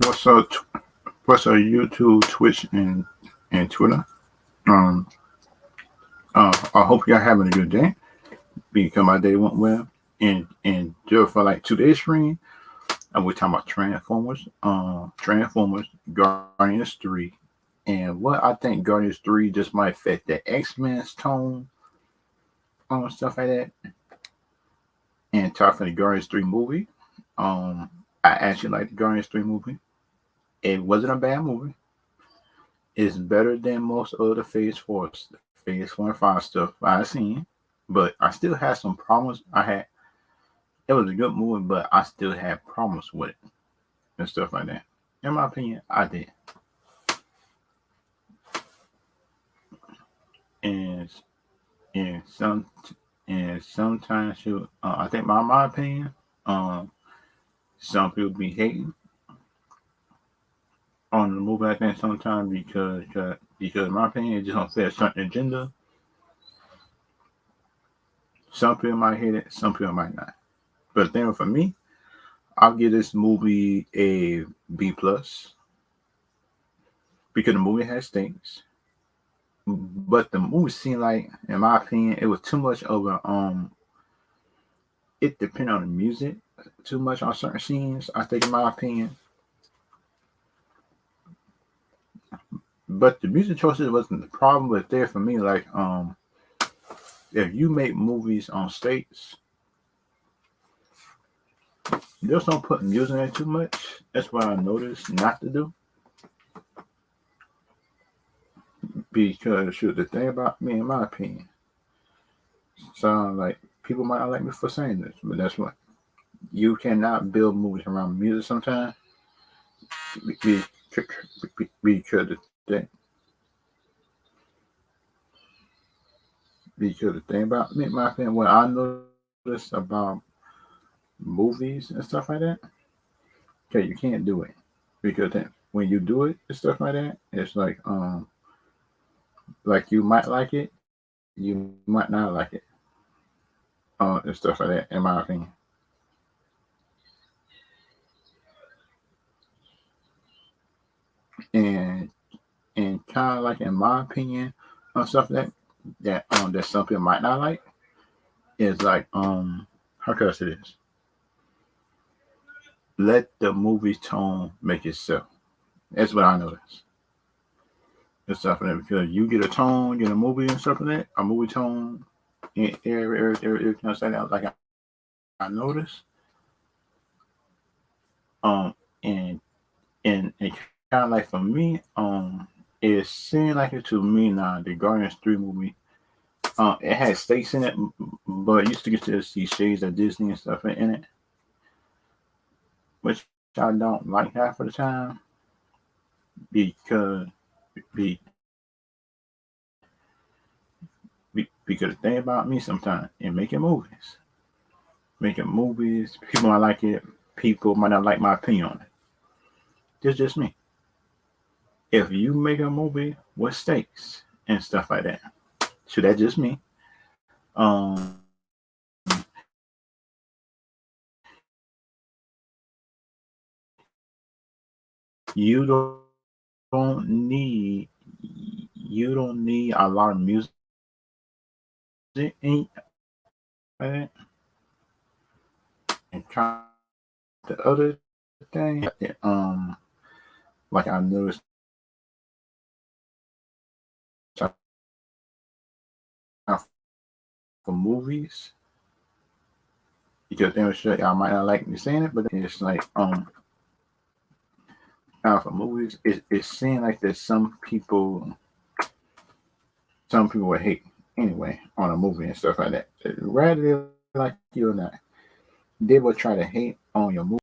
What's up? What's up? YouTube, Twitch, and Twitter. Um. I hope y'all having a good day because my day went well. And just for like 2 days stream, and we're talking about Transformers, Guardians 3, and what I think Guardians 3 just might affect the X-Men's tone, stuff like that. And talking the Guardians 3 movie. I actually like the Guardians 3 movie. It wasn't a bad movie. It's better than most of the Phase 4 and 5 stuff I've seen. But I still had some problems. It was a good movie, but I still had problems with it and stuff like that. In my opinion, I did. And and sometimes I think my opinion, um, some people be hating on the movie. I think sometimes because in my opinion, it just don't fit a certain agenda. Some people might hate it, some people might not. But then for me, I'll give this movie a B+ because the movie has stakes. But the movie seemed like, in my opinion, it was too much of a It depended on the music too much on certain scenes. I think, in my opinion, but the music choices wasn't the problem. But there for me, like if you make movies on stakes, just don't put music in it too much. That's what I noticed not to do. Because shoot, the thing about me, in my opinion, sound like people might not like me for saying this, but that's what you cannot build movies around music sometimes because the thing about me, in my opinion, what I noticed about movies and stuff like that, okay, you can't do it because then when you do it and stuff like that, it's like you might like it, you might not like it, and stuff like that. In my opinion, and kind of like in my opinion on stuff that some people might not like is like how can I say this? Let the movie tone make itself. That's what I notice. And stuff like that because you get a tone in a movie and stuff like that, a movie tone, and everything else like that. Like I noticed, and kind of like for me, it seemed like it to me now. The Guardians 3 movie, it had stakes in it, but used to get to see shades of Disney and stuff in it, which I don't like half of the time because be, because the thing about me sometimes in making movies, people might like it, people might not like my opinion on it. It's just me. If you make a movie with stakes and stuff like that, so that's just me. Um, you don't need you don't need a lot of music in it. And kind of the other thing, like I noticed for movies because they were sure y'all might not like me saying it, but it's like for movies, it seems like there's some people would hate anyway on a movie and stuff like that. Rather they like you or not, they will try to hate on your movie.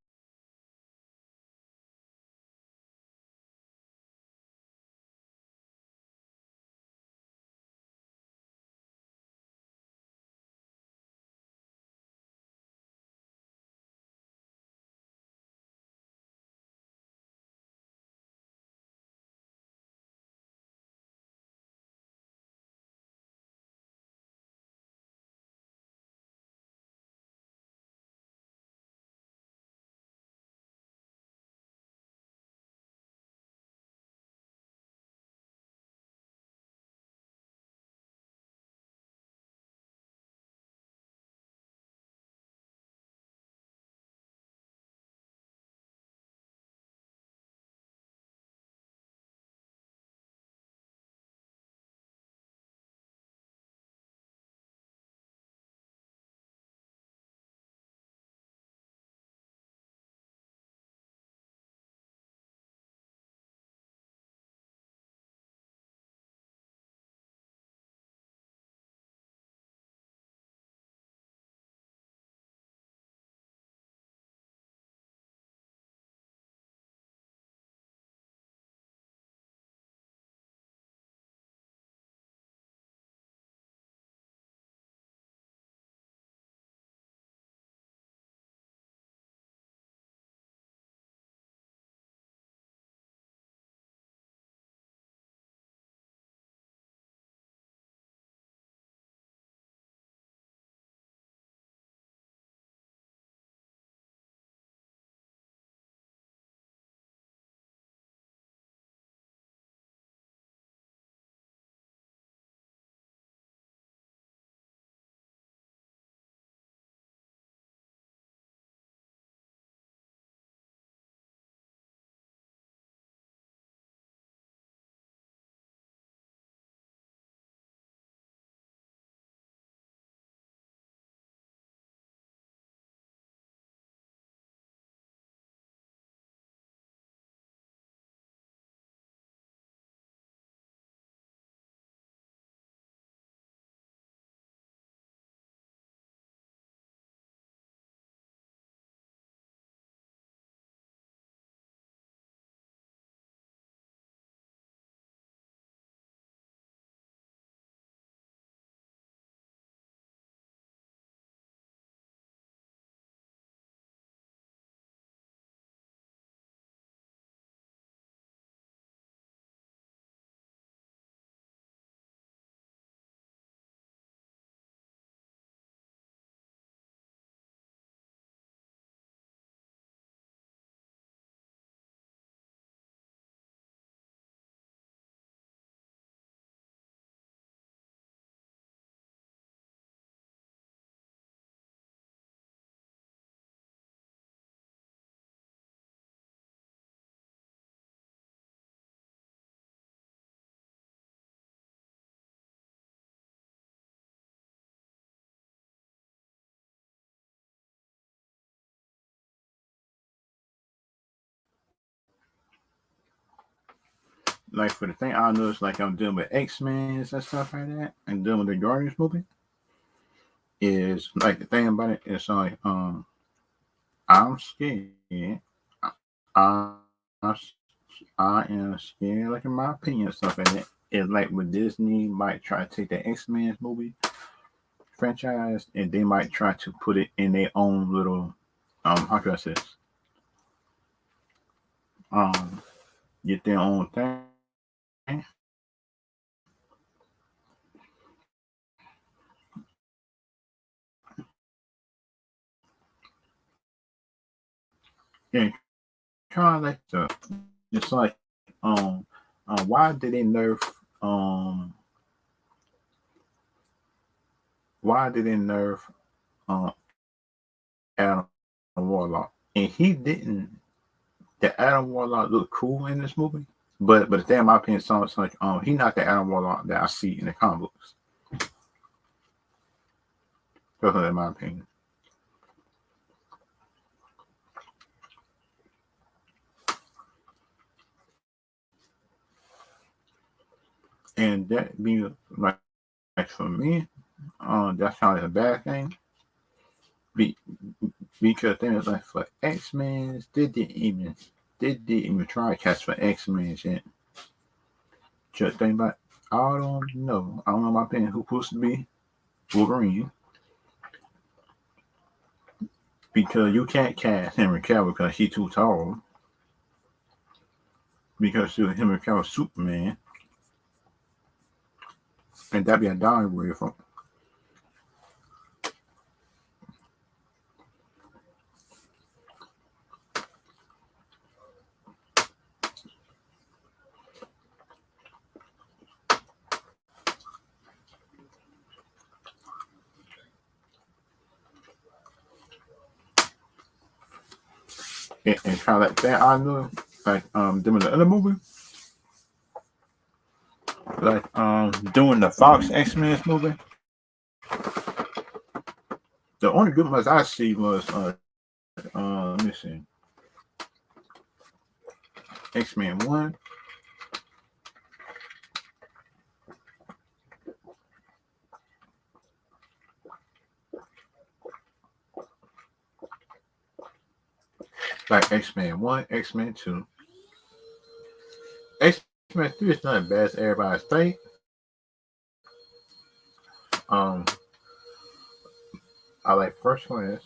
like for the thing I noticed, like I'm dealing with X-Men and stuff like that, and dealing with the Guardians movie, is like the thing about it is like I'm scared. I I am scared, like in my opinion, stuff like that. It's like with Disney might try to take the X-Men movie franchise and they might try to put it in their own little how can I say this? Um get their own thing. And kind of like it's like why did they nerf um why did they nerf um Adam Warlock? And he didn't the Adam Warlock look cool in this movie. But the thing in my opinion, so it's like he not the Adam Warlock that I see in the comic books. That's in my opinion. And that being like for me, that's kind of a bad thing. Be, because then it's like for X Men, they didn't even try to catch for X Men yet. Just think about I don't know. I don't know my opinion who's supposed to be Wolverine. Because you can't cast Henry Cavill because he's too tall. Because Henry Cavill Superman. And that'd be a downgrade from and kind of like that. I know, like doing the other movie, like doing the Fox X Men movie. The only good ones I see was let me see, X Men 1, like X Men 1, X Men 2, X Men 3 is not as bad as everybody's think. Um, I like First Class,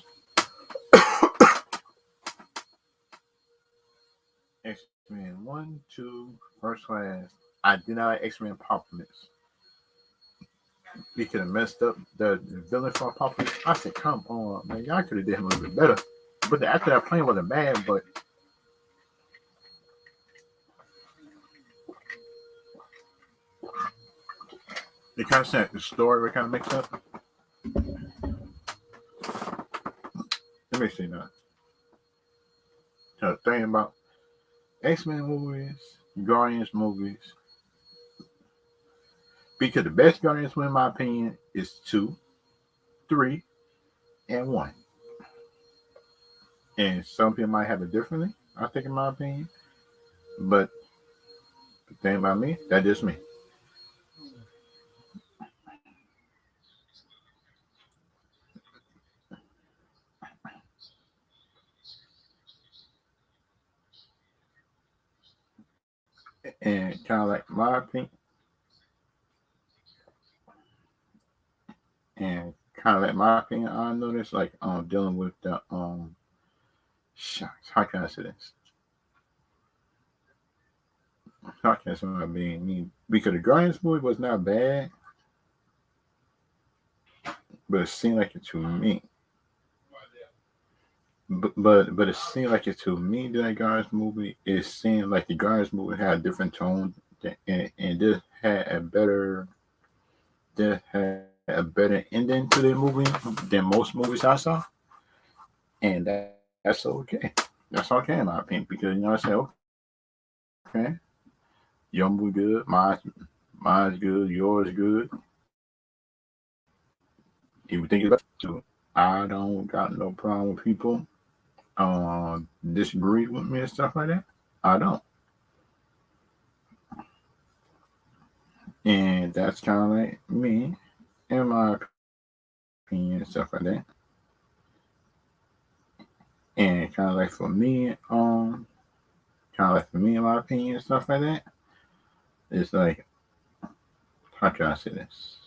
X Men 1, 2, First Class. I did not like X Men Apocalypse. We could have messed up the villain for Apocalypse. I said, come on, man, y'all could have did him a little bit better. But the actor that playing wasn't bad, but it kind of said the story were kind of mixed up. Let me see now. The thing about X-Men movies, Guardians movies, because the best Guardians movie, in my opinion, is 2, 3, and 1. And some people might have it differently, I think, in my opinion. But the thing about me, that is me. And kind of like my opinion, and kind of like my opinion, I noticed like dealing with the shucks, how can I say this? How can I say my being mean? Because the Guardians movie was not bad, but it seemed like it to me. But it seemed like it to me that Guardians movie. It seemed like the Guardians movie had a different tone, and this had a better ending to the movie than most movies I saw, and that's okay. That's okay in my opinion because I say okay, your movie good, mine's good, yours good. You think it's better too. I don't got no problem with people disagree with me and stuff like that. I don't. And that's kind of like me, in my opinion, and stuff like that. And kind of like for me, kind of like for me, in my opinion, and stuff like that. It's like, how can I say this?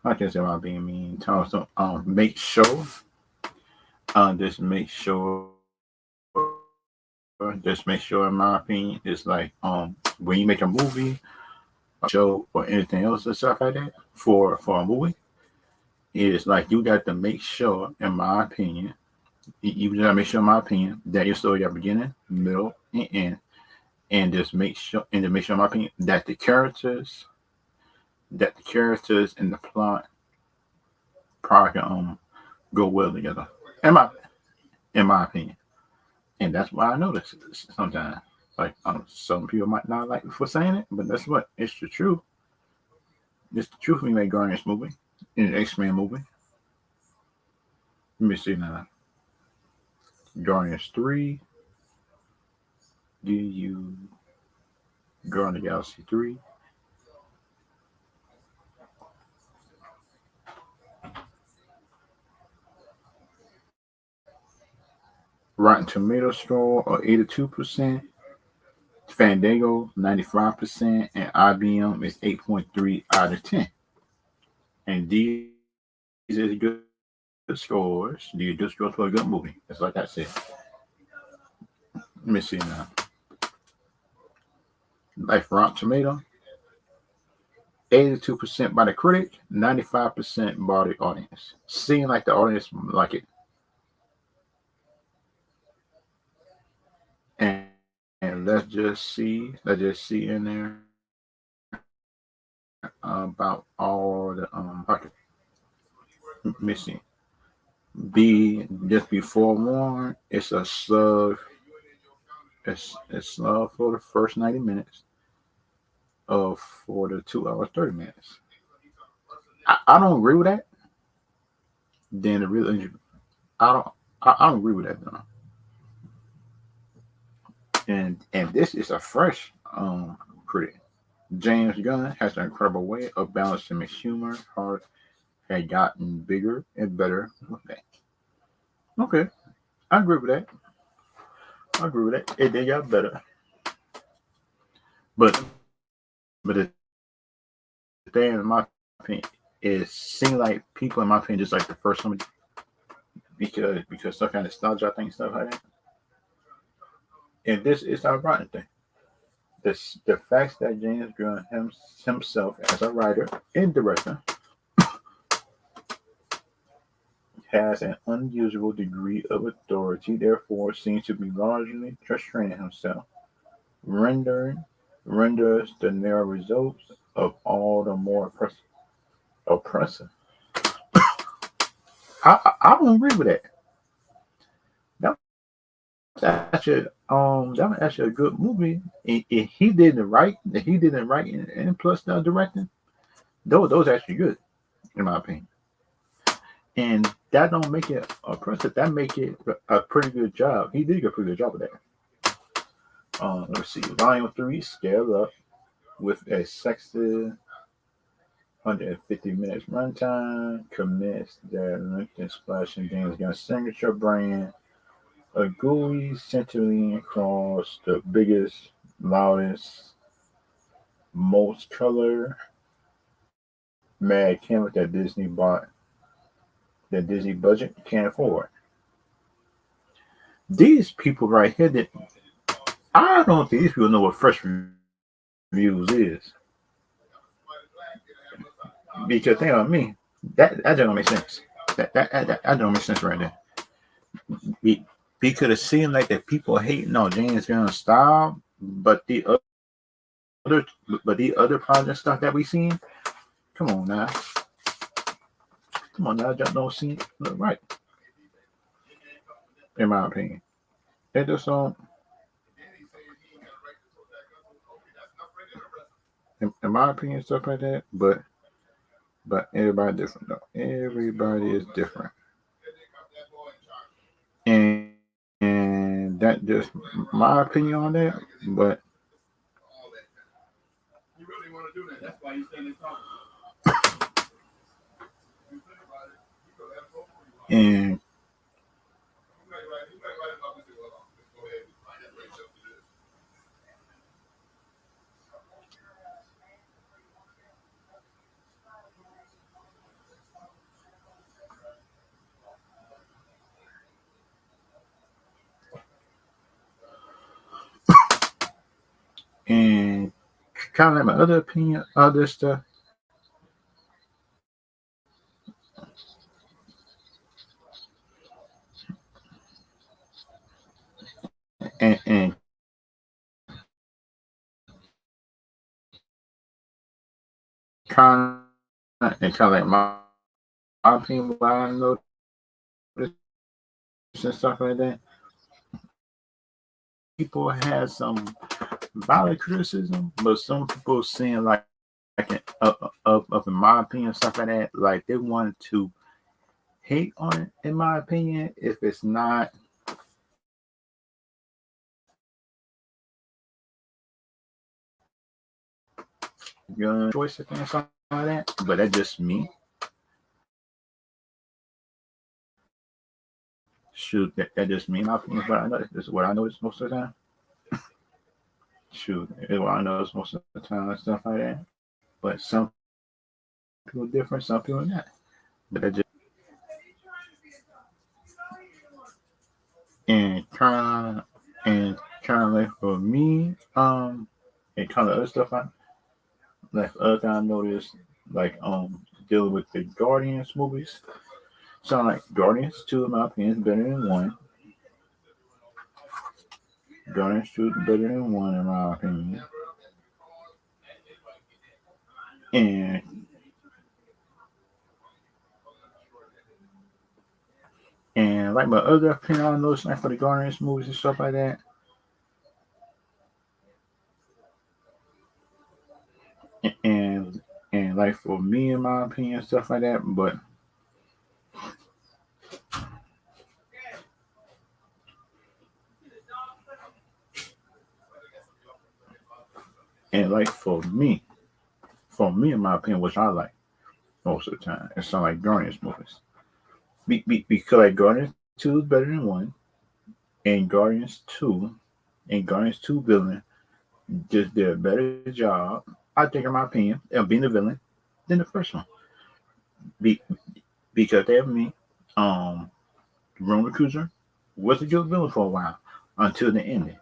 How can I say about being mean? So, make sure, just make sure, in my opinion, it's like, when you make a movie, show, or anything else and stuff like that for a movie, it's like you got to make sure, in my opinion, you got to make sure, in my opinion, that your story got beginning, middle, and end, and just make sure, in my opinion, that the characters and the plot probably can go well together. In my in my opinion, and that's why I notice sometimes. Like, some people might not like me for saying it, but that's what it's the truth. It's the truth. We made Guardians movie, in the X-Men movie. Let me see now. Guardians 3. Do you Guardians Galaxy 3? Rotten Tomato score or 82%. Fandango 95%, and IBM is 8.3 out of 10. And these are good scores. These are good scores for a good movie. It's like I said. Let me see now. Like Rotten Tomato, 82% by the critic, 95% by the audience. Seeing like the audience like it. And let's just see in there about all the missing. Just be forewarned, it's a slug. It's slug for the first 90 minutes of for the 2 hours 30 minutes. I don't agree with that. Then the real I don't I don't agree with that though. And this is a fresh critic. James Gunn has an incredible way of balancing his humor. Heart had gotten bigger and better with that. Okay, I agree with that. I agree with that. It they got better, but the thing, in my opinion, is seem like people, in my opinion, just like the first one, because stuff kind of nostalgia, I think, stuff like that. And this is our rotten thing. The fact that James Gunn himself, as a writer and director, has an unusual degree of authority, therefore seems to be largely restraining himself, rendering renders the narrow results of all the more oppressive. I don't agree with that. That that was actually a good movie. If he didn't write and plus the directing, those actually good in my opinion. And that don't make it oppressive. That make it a pretty good job. He did a pretty good job of that. Let's see. Volume 3, Scale Up, with a sexy 150 minutes runtime, commits that length and splash and James Gunn's signature brand. A gooey centering across the biggest, loudest, most color mad canvas that Disney budget can't afford. These people right here, that I don't think these people know what fresh reviews is. Because think on me, that don't make sense. That don't make sense right there. Be, because it seemed like that people hating on James Gunn's style, other but the other project stuff that we seen, come on now, that don't seem right in my opinion. It just don't, in my opinion, stuff like that. But everybody different though. Everybody is different, and that just my opinion on that. But And and kind of like my other opinion of this stuff. And kind of like my opinion, what I noticed and stuff like that. People had some valid criticism, but some people saying up in my opinion, stuff like that, like they wanted to hate on it. In my opinion, if it's not your choice or something like that, but that's just me. Shoot, that just me. My opinion, but I know this is what I notice most of the time. Shoot, it's what I notice most of the time and stuff like that. But some people different, some people not. But that just and kind of like for me, and kind of other stuff like other thing I noticed, like dealing with the Guardians movies. So like Guardians 2 in my opinion is better than 1. Guardians 2 is better than 1 in my opinion. And like my other opinion I noticed like for the Guardians movies and stuff like that. And like for me in my opinion stuff like that, but and like for me in my opinion, which I like most of the time, it's not like Guardians movies. Because like Guardians 2 is better than 1, and Guardians 2 villain just did a better job, I think in my opinion, of being the villain than the first one. Be, because they have me, um Roman Cruiser was a good villain for a while until the ending.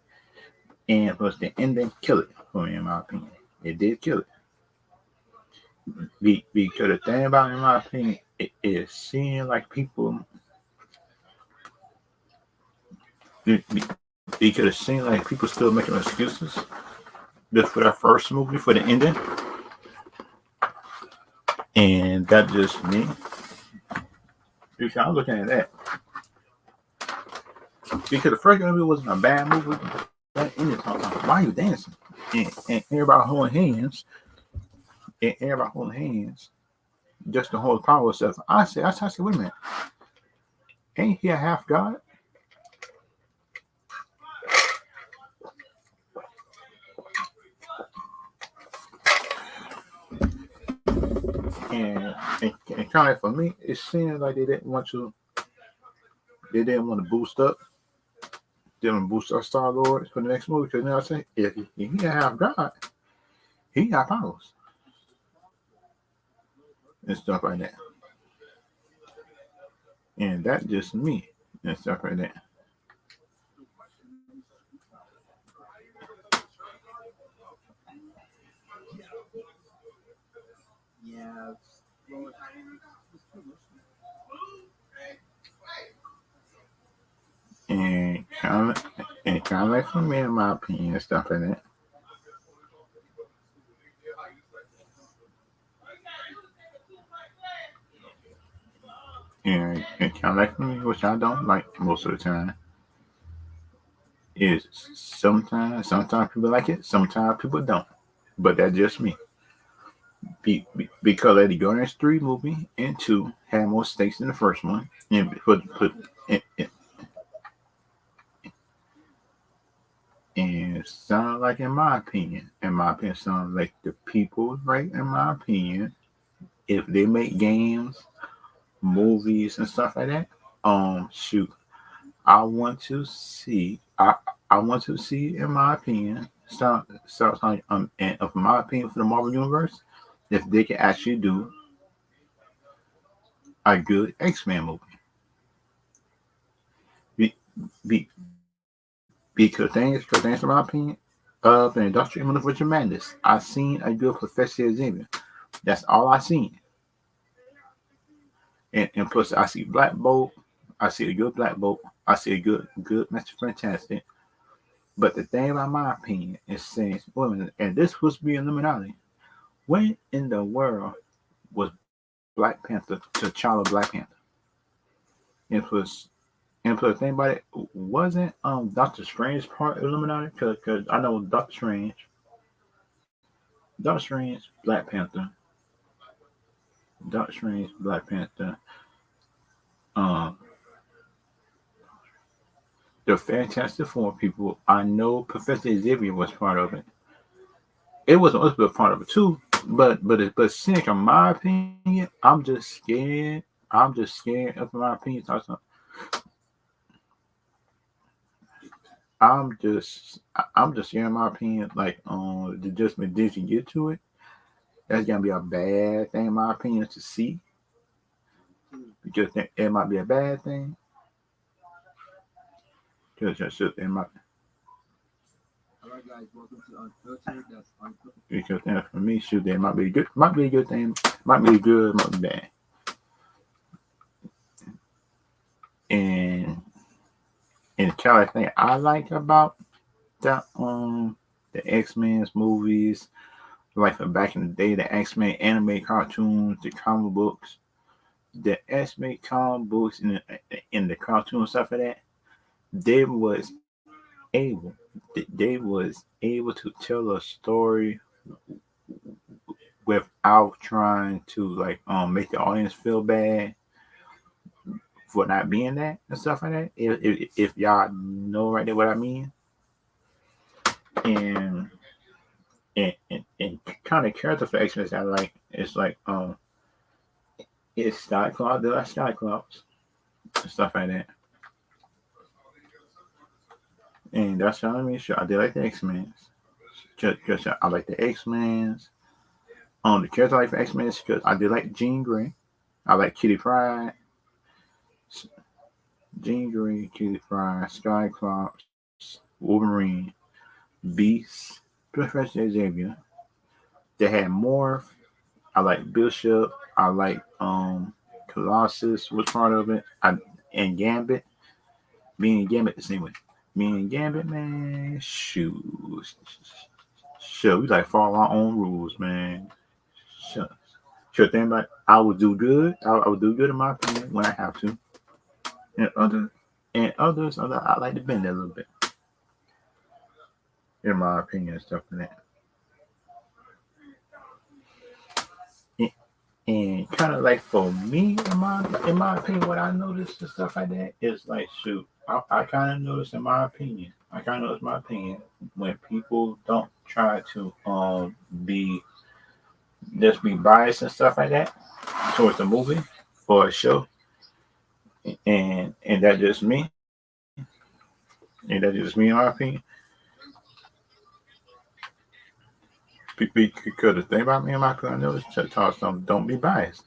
And plus the ending killed it for me in my opinion. It did kill it. Because the thing about it, in my opinion, it is seeing like people because it seems like people still making excuses just for that first movie for the ending. And that just me. Because I'm looking at that. Because the first movie wasn't a bad movie. That ended talking about why are you dancing? And everybody holding hands. And everybody holding hands. Just to hold power stuff. I said, wait a minute. Ain't he a half god? And kind of for me, it seemed like they didn't want to boost up. They didn't boost up Star Lord for the next movie because I say if he have God, he got powers and stuff like that. And that's just me and stuff like that. And kind of like for me, in my opinion, and stuff like that. And kind of like for me, which I don't like most of the time, is sometimes people like it, sometimes people don't. But that's just me. Because Lady Guardians 3 movie and 2 had more stakes than the first one. And And sound like, in my opinion, sound like the people, right? In my opinion, if they make games, movies, and stuff like that, shoot, I want to see, I want to see, in my opinion, and of my opinion for the Marvel Universe, if they can actually do a good X-Men movie. Be, because in my opinion, of the Industrial Universe of Madness, I seen a good Professor Xavier. That's all I seen. And plus, I see Black Bolt. I see a good Black Bolt. I see a good Mr. Fantastic. But the thing about my opinion is saying, women, and this was be Illuminati. When in the world was Black Panther, T'Challa Black Panther? It was, and plus, the thing about it, wasn't Doctor Strange part of Illuminati? Because I know Doctor Strange, Black Panther, Doctor Strange, Black Panther, um, the Fantastic Four people. I know Professor Xavier was part of it. It wasn't us, but part of it too. But Cynic, in my opinion, I'm just scared. I'm just scared of my opinion. I'm just scared in my opinion. Like just when Disney get to it, that's gonna be a bad thing in my opinion to see because it might be a bad thing it might. Because then for me, shoot, that might be a good thing, might be good, might be bad. And the kind of thing I like about the X-Men's movies, like from back in the day, the X-Men anime cartoons, the comic books, the X-Men comic books, and the cartoon stuff of that, they was able, they was able to tell a story without trying to like make the audience feel bad for not being that and stuff like that. If y'all know right there what I mean, and and kind of character for X-Men I like, it's like it's Cyclops, they like Cyclops and stuff like that. And that's what I mean. Sure, I did like the X-Men. Just I like the X-Men. The character I like for X-Men because I did like Jean Grey. I like Kitty Pryde. Jean Grey, Kitty Pryde, Cyclops, Wolverine, Beast, Professor Xavier. They had Morph. I like Bishop. I like Colossus was part of it. And Gambit. Me and Gambit the same way. Me and Gambit, man, shoot. Sure, we like follow our own rules, man. Sure thing about I would do good. I would do good in my opinion when I have to. And others, I like to bend that a little bit. In my opinion and stuff like that. And kind of like for me, in my opinion, what I noticed and stuff like that is like shoot, I kind of noticed in my opinion. I kind of noticed my opinion when people don't try to be just be biased and stuff like that towards the movie or a show, and that just me, and that just me in my opinion. Because the thing about me and my opinion, I know is to talk some. Don't be biased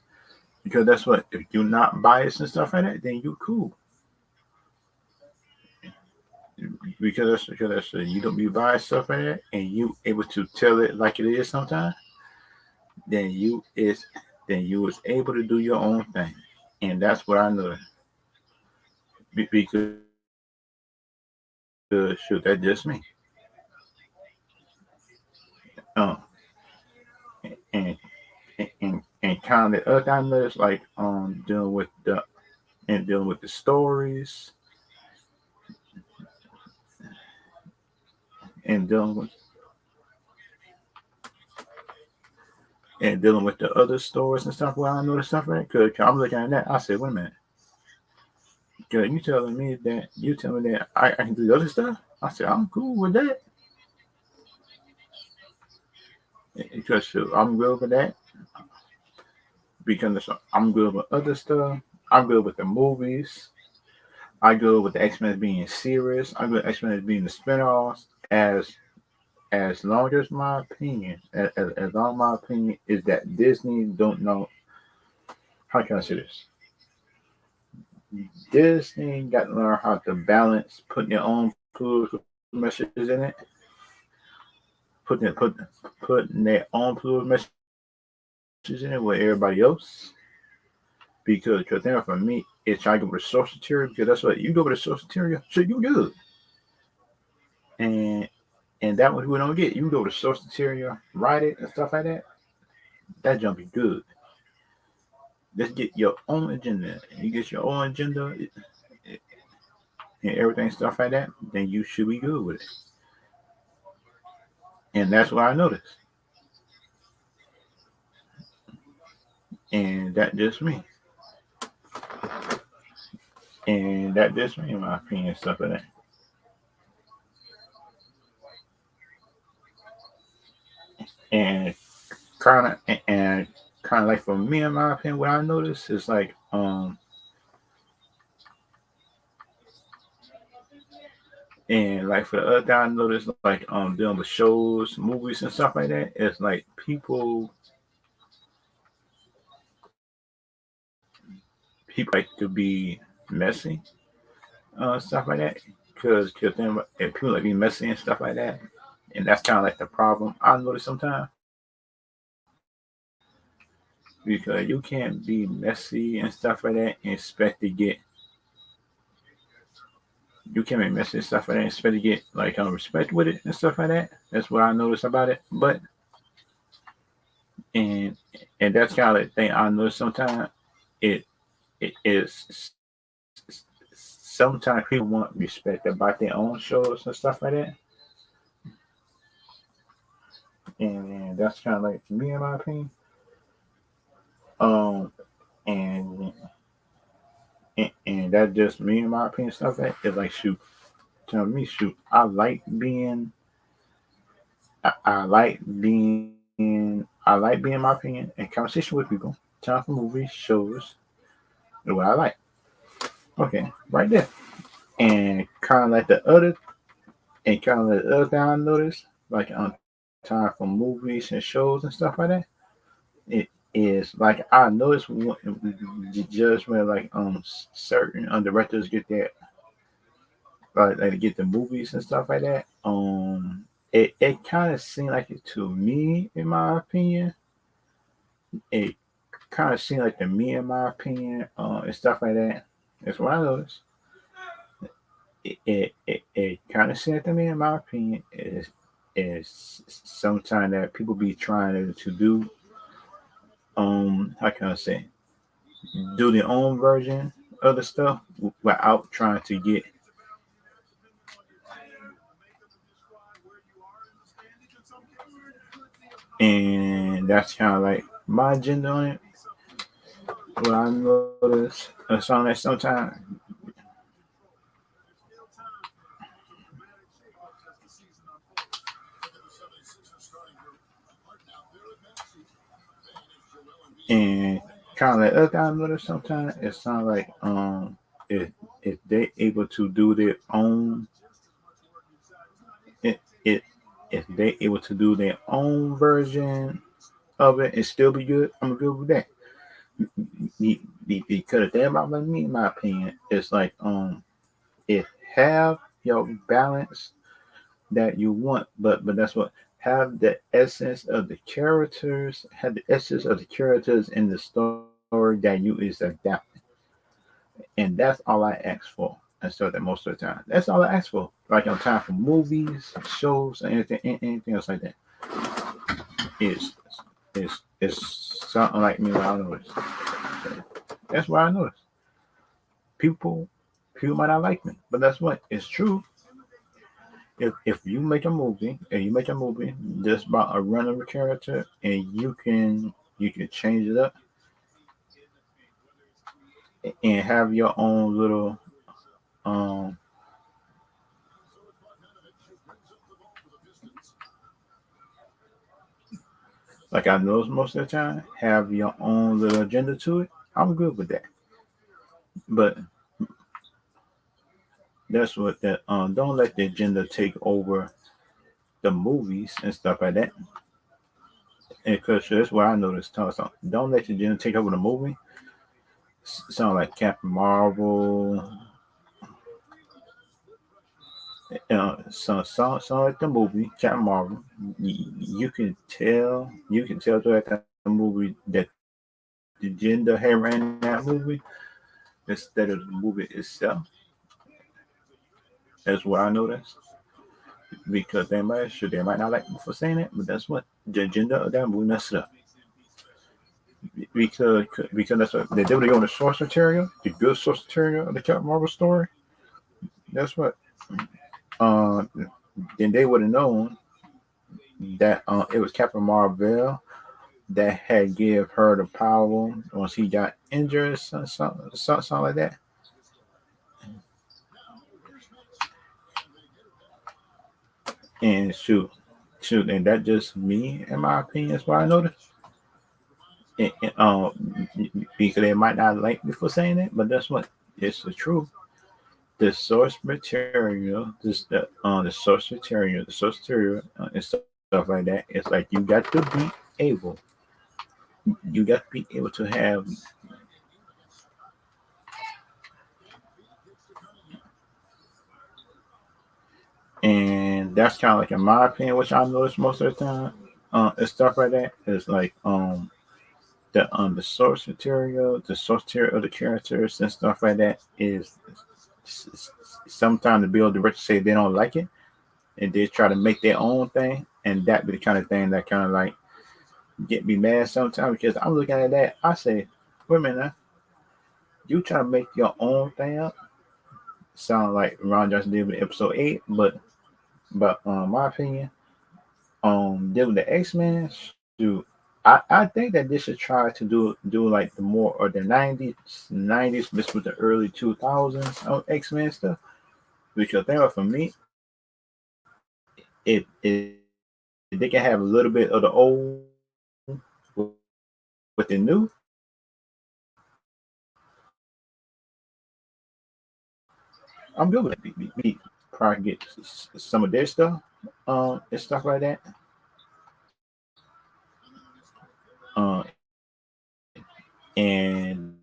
because that's what if you're not biased and stuff like that, then you cool. Because that's you don't be biased stuff like that, and you able to tell it like it is sometimes. Then you was able to do your own thing, and that's what I know. Because shoot, that's just me. Um, and and kind of the other thing I noticed, like dealing with the stories and dealing with the other stores and stuff. Well, I know the stuff right because I'm looking at that. I said, wait a minute, girl, you telling me that I can do the other stuff? I said, I'm cool with that. Because I'm good with that. Because I'm good with other stuff. I'm good with the movies. I go with the X-Men being serious. I go with X-Men being the spin-offs as long as my opinion, as long as my opinion is that Disney don't know how can I say this? Disney got to learn how to balance putting their own political messages in it, putting their own political messages in it with everybody else. Because then for me, it's trying to go with the source material because that's what you go with the source material, so you good. And that one we don't get. You go with the source material, write it and stuff like that. That jump be good. Let's get your own agenda. You get your own agenda and everything stuff like that, then you should be good with it. And that's what I noticed. And that just me. And that just me, in my opinion, stuff like that. And kind of like for me, in my opinion, what I noticed is like and like for the other thing I noticed like dealing with shows, movies and stuff like that, it's like people like to be messy, stuff like that. Because then if people like be messy and stuff like that, and that's kind of like the problem I notice sometimes because you can't be messy and stuff like that and expect to get you can't be messy and stuff like that and expect to get like respect with it and stuff like that. That's what I notice about it. But and and that's kind of the thing I notice sometimes. It it is sometimes people want respect about their own shows and stuff like that. And that's kind of like me in my opinion. Um, and and that just me in my opinion stuff like that. It's like shoot, tell me shoot. I like being my opinion in conversation with people. Time for movies, shows, and what I like. Okay, right there. And kind of like the other, and kind of like the other thing I noticed, like on time for movies and shows and stuff like that. It is like I noticed just when like certain directors get their like get the movies and stuff like that. It kind of seemed like it to me, in my opinion. It kind of seemed like to me, in my opinion, and stuff like that. That's what I noticed. It kind of seemed to me, in my opinion, is sometimes that people be trying to do how can I say do their own version of the stuff without trying to get and that's kind of like my agenda on it. What I notice it's on that sometimes and kind of like other thing I notice sometimes it sounds like if if they able to do their own it if they able to do their own version of it and still be good, I'm good with that. Because the thing about me, in my opinion, it's like it have your balance that you want, but that's what have the essence of the characters, have the essence of the characters in the story that you is adapting, and that's all I ask for. And so that most of the time, that's all I ask for. Like on time for movies, shows, and anything else like that. Is is something like me. What I noticed. That's what I noticed. People people might not like me, but that's what it's true. If you make a movie and you make a movie just about a random character and you can change it up and have your own little um like I know most of the time, have your own little agenda to it. I'm good with that. But that's what that don't let the agenda take over the movies and stuff like that. And because that's what I noticed. So don't let the agenda take over the movie. Sound like Captain Marvel. So like the movie Captain Marvel. You can tell throughout that movie that the agenda had ran in that movie instead of the movie itself. That's what I noticed. Because they might not like me for saying it, but that's what the agenda of that movie messed it up. Because that's what they did on the source material, the good source material of the Captain Marvel story. That's what. Uh, then they would have known that it was Captain Marvel that had give her the power once he got injured, something like that. And shoot, and that just me, in my opinion, is what I noticed. Because they might not like me for saying it, but that's what it's the truth. The source material, the source material, and stuff like that. It's like you got to be able, you got to be able to have, and that's kind of like in my opinion, which I notice most of the time, and stuff like that. It's like the source material, the source material of the characters and stuff like that is sometimes the build director say they don't like it and they try to make their own thing, and that be the kind of thing that kind of like get me mad sometimes because I'm looking at that. I say, wait a minute, now, you try to make your own thing up. Sound like Ron Johnson did with episode 8, but my opinion, did with the X-Men, shoot, I think that they should try to do like the more or the nineties mixed with the early 2000s of X-Men stuff. Because think about for me, if they can have a little bit of the old with the new, I'm good with it. We probably get some of their stuff, and stuff like that. Uh, and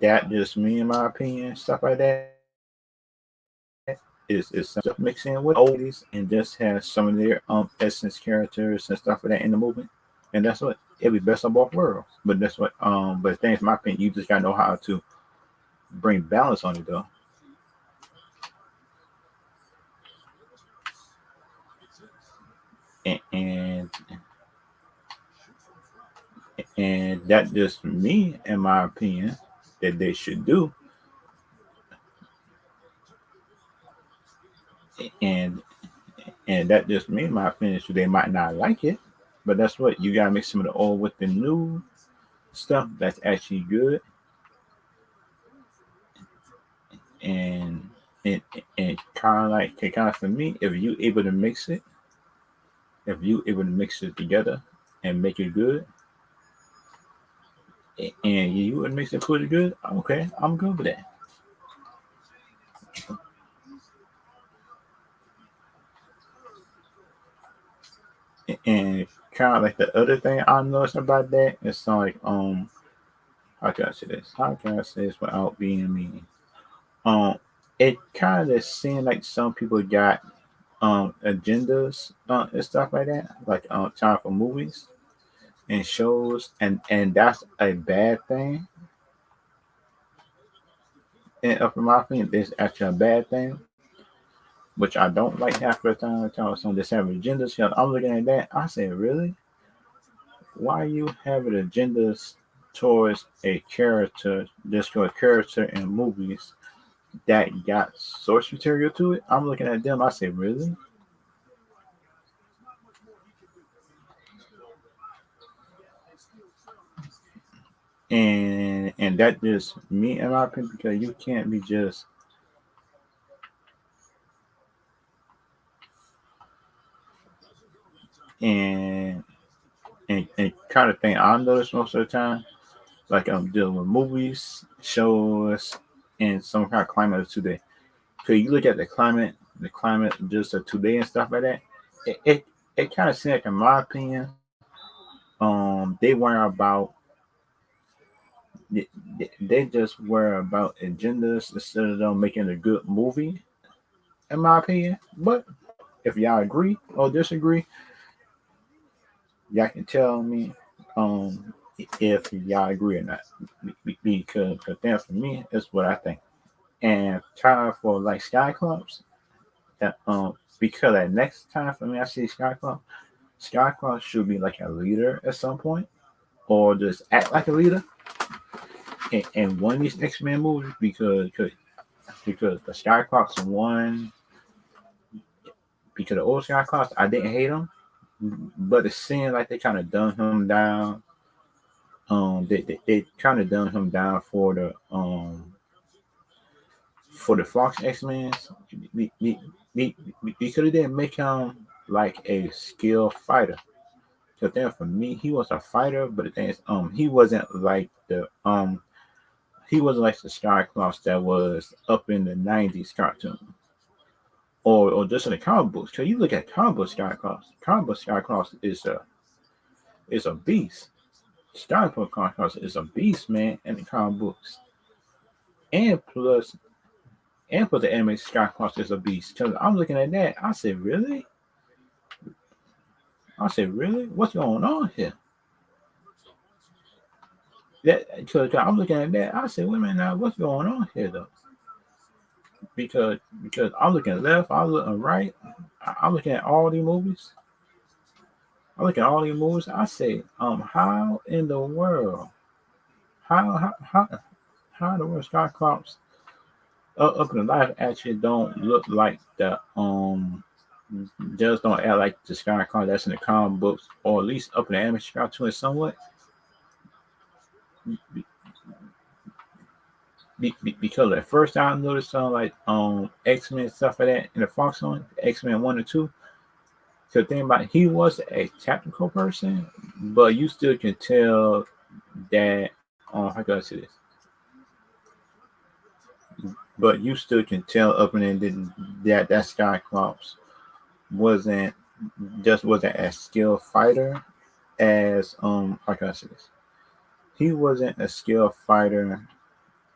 that just me, in my opinion, stuff like that is some stuff mixed in with oldies and just has some of their essence characters and stuff like that in the movie. And that's what it'd be best of both worlds. But that's what but the thing is, my opinion, you just gotta know how to bring balance on it though. And and that just me, in my opinion, that they should do. And that just me, in my opinion, so they might not like it. But that's what you gotta mix some of the old with the new stuff that's actually good. And and and kind of for me, if you able to mix it together and make it good, and you would mix it pretty good, okay, I'm good with that. And kind of like the other thing I noticed about that, it's like how can I say this? How can I say this without being mean? Um, it kind of seemed like some people got agendas and stuff like that, like time for movies and shows, and that's a bad thing. And in my opinion, it's actually a bad thing, which I don't like half the time. Telling some just have agendas. Because I'm looking at that, I say, really, why you having agendas towards a character, just for a character in movies that got source material to it? I'm looking at them, I say, really? And that just me, in my opinion, because you can't be just and and kind of thing I notice most of the time, like I'm dealing with movies, shows, and some kind of climate of today. Cause you look at the climate just of today and stuff like that. It kind of seems like, in my opinion, they weren't about they just were about agendas instead of them making a good movie, in my opinion. But if y'all agree or disagree, y'all can tell me if y'all agree or not. Because then for me, it's what I think. And time for like Sky Clubs, that because that next time for me I see Sky Club should be like a leader at some point, or just act like a leader in one of these X Men movies because the Skyclocks one because the old Skyclocks I didn't hate them, but it seemed like they kind of dumbed him down. They kind of dumbed him down for the Fox X Men because it didn't make him like a skilled fighter. So then for me, he was a fighter, but the thing is, he wasn't like the Skyclops that was up in the '90s cartoon. Or just in the comic books. Cause you look at comic book Skycross is a beast. Skycross is a beast, man, in the comic books. And plus the anime Skycross is a beast. Cause I'm looking at that, I said, really? I said, really? What's going on here? That cause I'm looking at that, I said, wait a minute now, what's going on here though? Because I'm looking left, I'm looking right, I'm looking at all these movies. I look at all these movies. I say, how in the world, how how how, how in the world Skyclops up in the life actually don't look like the just don't act like the Skyclops that's in the comic books, or at least up in the animated cartoon somewhat. Because at first I noticed like X Men stuff like that in the Fox one, X Men 1 and 2. So the thing about it, he was a technical person, but you still can tell that how can I say this? But you still can tell up and then that Skyclops wasn't wasn't as skilled fighter as how can I say this? He wasn't a skilled fighter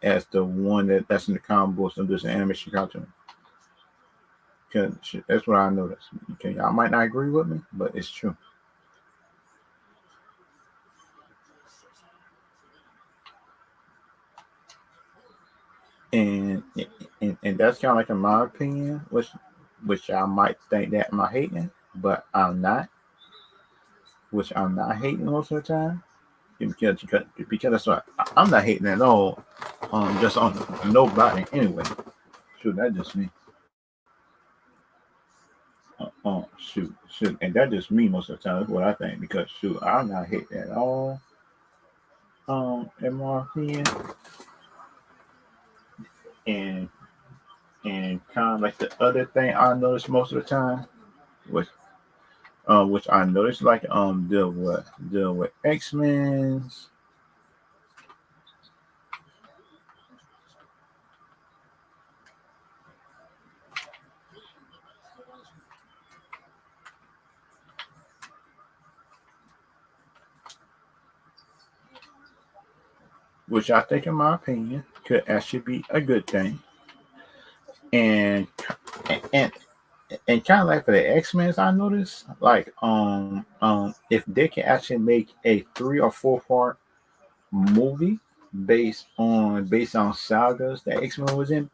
as the one that's in the comic books and just an animation cartoon. 'Cause that's what I noticed. Okay, y'all might not agree with me, but it's true. And and that's kind of like in my opinion, which I might think that I'm hating, but I'm not. Which I'm not hating most of the time because that's what I'm not hating at all. Just on nobody anyway. Shoot, that just me. Shoot, and that just me most of the time. That's what I think because shoot, I'm not hating at all. In my opinion, and kind of like the other thing I notice most of the time, which which I noticed like deal with X Men's, which I think in my opinion could actually be a good thing, and and and kind of like for the X Men's, I noticed like if they can actually make a 3 or 4 part movie based on sagas that X Men was in,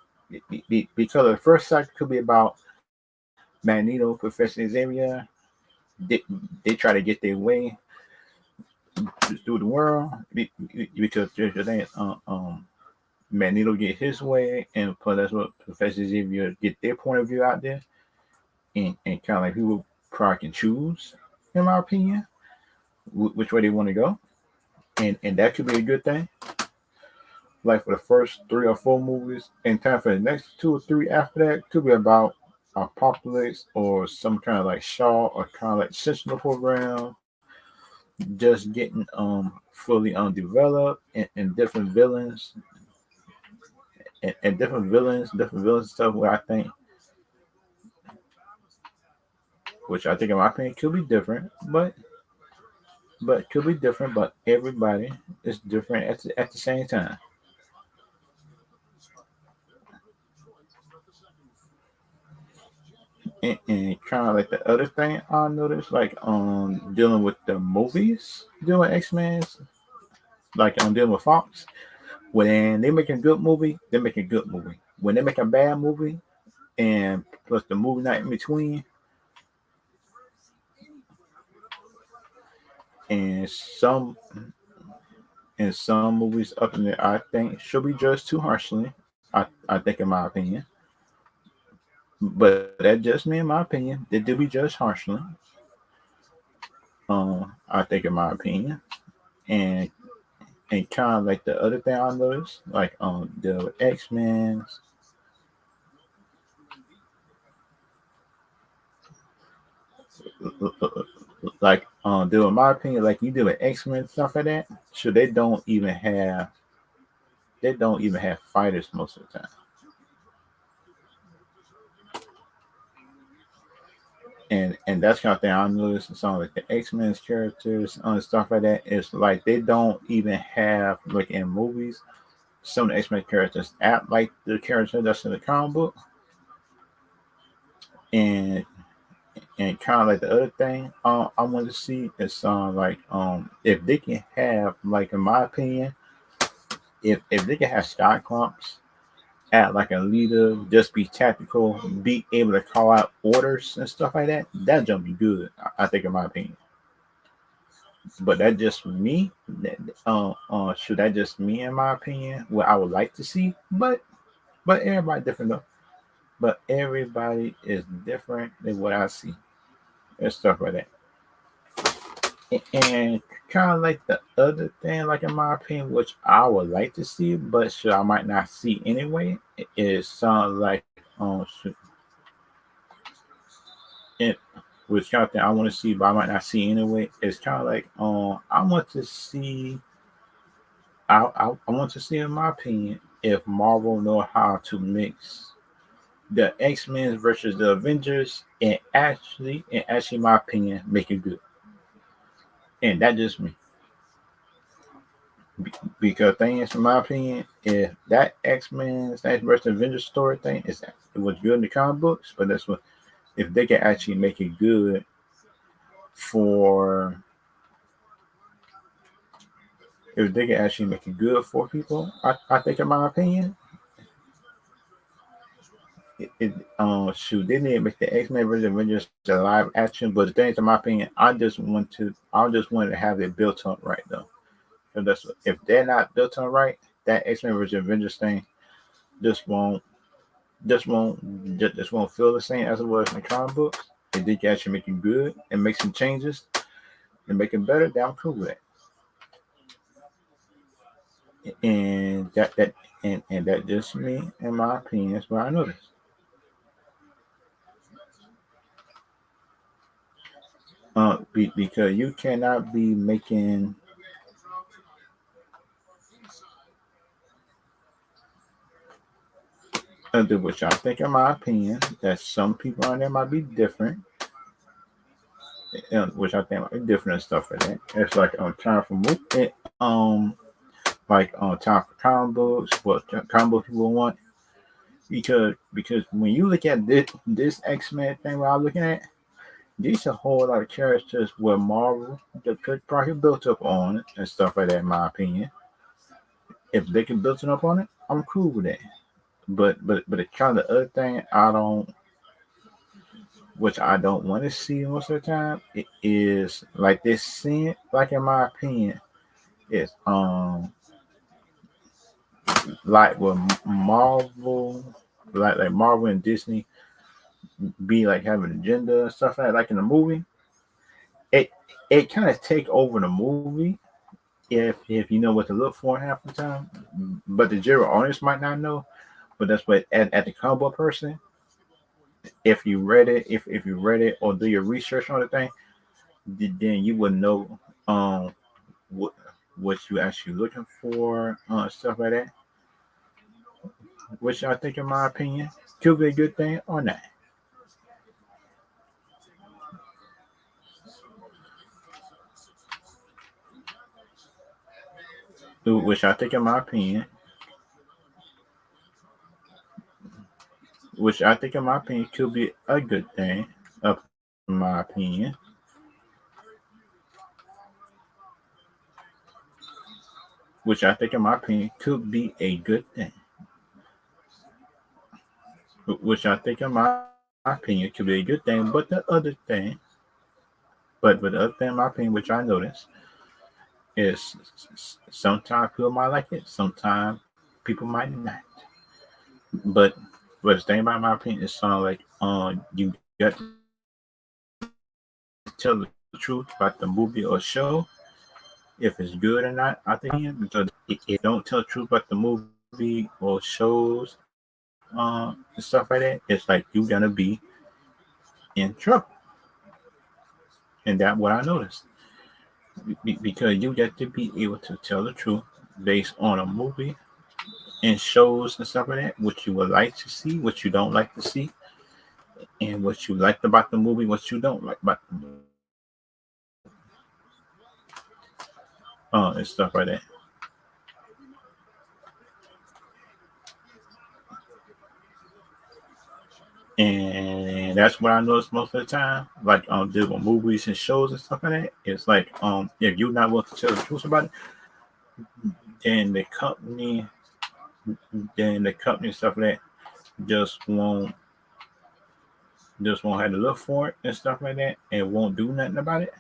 because the first saga could be about Magneto, Professor Xavier. They, they try to get their way through the world because the thing is, Magneto get his way, and plus that's what Professor Xavier get their point of view out there, and kind of like people probably can choose, in my opinion, which way they want to go, and that could be a good thing. Like for the first 3 or 4 movies, and time for the next 2 or 3 after that could be about apocalypse or some kind of like Shaw or kind of like sensational program just getting fully undeveloped, and different villains stuff where I think, which I think in my opinion could be different, but could be different, but everybody is different at the same time. And kind of like the other thing I noticed, like dealing with the movies, dealing with X-Men's, like dealing with Fox, when they make a good movie, they make a good movie. When they make a bad movie, and plus the movie night in between, and some movies up in there, I think should be judged too harshly. I think in my opinion, but that's just me in my opinion. They do be judged harshly. I think in my opinion, and kind of like the other thing I noticed, like the X Men, like do in my opinion, like you do with X Men stuff like that. So they don't even have fighters most of the time, and that's kind of thing I noticed in some like the X Men's characters and stuff like that. It's like they don't even have like in movies. Some of the X Men characters act like the character that's in the comic book, and kind of like the other thing I want to see is like if they can have like in my opinion, if they can have Cyclops act like a leader, just be tactical, be able to call out orders and stuff like that, that jump be good. I think in my opinion. But that just me. Should that just me in my opinion? What I would like to see, but everybody different though. But everybody is different than what I see and stuff like that. And kind of like the other thing, like in my opinion, which I would like to see, but sure I might not see anyway, is some like it, which kind of thing I want to see, but I might not see anyway. It's kind of like I want to see, I want to see, in my opinion, if Marvel know how to mix the X Men versus the Avengers, in my opinion, make it good. And that just me. Because thing is, in my opinion, if that X Men versus Avengers story thing is it was good in the comic books, but that's what if they can actually make it good for if they can actually make it good for people, I think in my opinion, shoot, they need to make the X Men versus Avengers a live action. But the thing is, in my opinion, I just wanted to have it built up right though. So that's if they're not built up right, that X Men versus Avengers thing just won't just won't feel the same as it was in the comic books. If they can actually make it good and make some changes and make it better, then I'm cool with it. And that just me, in my opinion, that's what I noticed. Because you cannot be making which I think, in my opinion, that some people on there might be different, which I think might be different and stuff like that. It's like time for movie, like time for comic books, what comic book people want. Because when you look at this X Men thing, what I'm looking at, these a whole lot of characters where Marvel that could probably built up on it and stuff like that. In my opinion, if they can build it up on it, I'm cool with that. But the kind of other thing which I don't want to see most of the time, it is like this scene, like in my opinion, is like with Marvel, like Marvel and Disney be like having an agenda and stuff like in the movie. It it kind of take over the movie if you know what to look for half the time, but the general audience might not know. But that's what at the comic book person, if you read it, if you read it or do your research on the thing, then you would know um what what you actually looking for, stuff like that, which I think, in my opinion, could be a good thing or not. Which I think, in my opinion, could be a good thing. Up in my opinion, which I think, in my opinion, could be a good thing. Which I think, in my opinion, could be a good thing. But the other thing, but the other thing, in my opinion, which I noticed is sometimes people might like it, sometimes people might not. But the thing about my opinion is something like, you got to tell the truth about the movie or show if it's good or not. I think, in my opinion, because if you don't tell the truth about the movie or shows, and stuff like that, it's like you're gonna be in trouble. And that's what I noticed. Because you got to be able to tell the truth based on a movie and shows and stuff like that, what you would like to see, what you don't like to see, and what you liked about the movie, what you don't like about the movie, and stuff like that. And that's what I notice most of the time. Like, deal with movies and shows and stuff like that. It's like, if you're not willing to tell the truth about it, then the company, and stuff like that just won't have to look for it and stuff like that, and won't do nothing about it.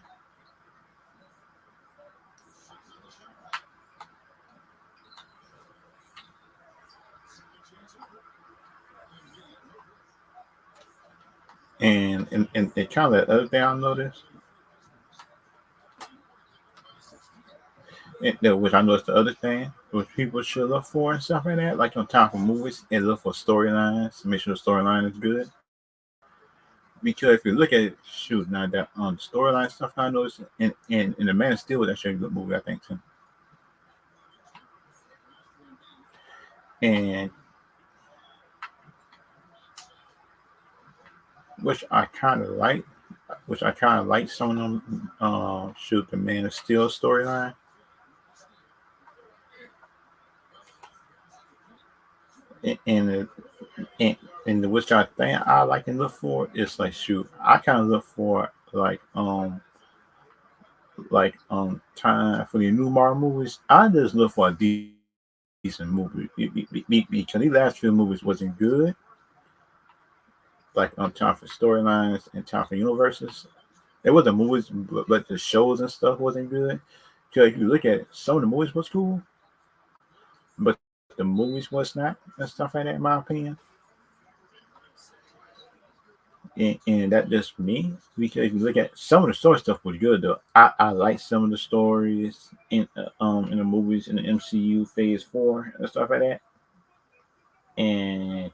And it kind of, the other thing I noticed, which I noticed, the other thing which people should look for and stuff like that, like on top of movies, and look for storylines, make sure the storyline is good. Because if you look at it, shoot, now that storyline stuff I noticed, and the Man of Steel was actually a good movie, I think too. And which I kind of like, some of them. Shoot, the Man of Steel storyline, and and, and which I think I like and look for is like, shoot, I kind of look for like, time for the new Marvel movies. I just look for a decent movie, because these last few movies wasn't good. Like, time for storylines and time for universes. There was the movies, but the shows and stuff wasn't good. Because if you look at it, some of the movies was cool, but the movies was not, and stuff like that, in my opinion. And that just me, because if you look at some of the story stuff was good though. I like some of the stories in the movies in the MCU Phase 4 and stuff like that. And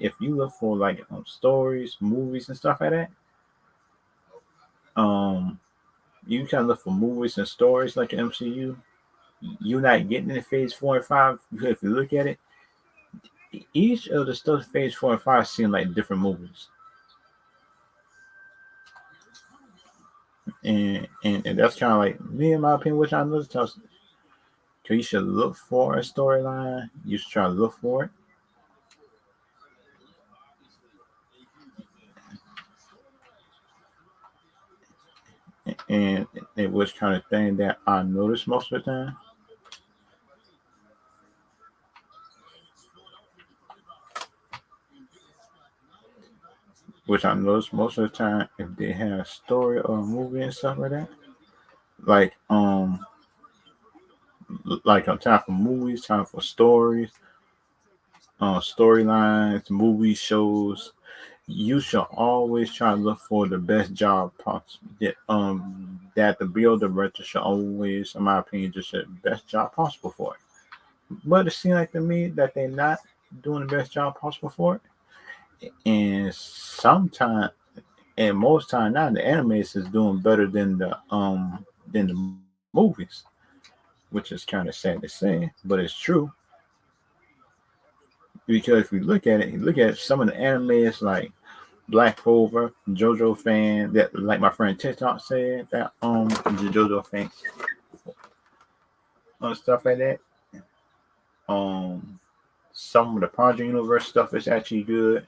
if you look for like, stories, movies, and stuff like that, um, you kind of look for movies and stories like the MCU. You're not getting in Phase 4 and 5, because if you look at it, each of the stuff Phase 4 and 5 seem like different movies. And that's kind of like me, in my opinion, which I noticed. So you should look for a storyline. You should try to look for it. And it was kind of thing that I noticed most of the time, which I noticed most of the time, if they have a story or a movie and stuff like that. Like, on time for movies, time for stories, storylines, movie shows. You should always try to look for the best job possible. That the build director should always, in my opinion, just the best job possible for it. But it seems like to me that they're not doing the best job possible for it. And sometimes, And most time now the animes is doing better than the movies, which is kind of sad to say, but it's true. Because if you look at it, you look at some of the animes like Black Clover, JoJo fan, that like my friend TikTok said that the JoJo fan stuff like that. Um, some of the Project Universe stuff is actually good,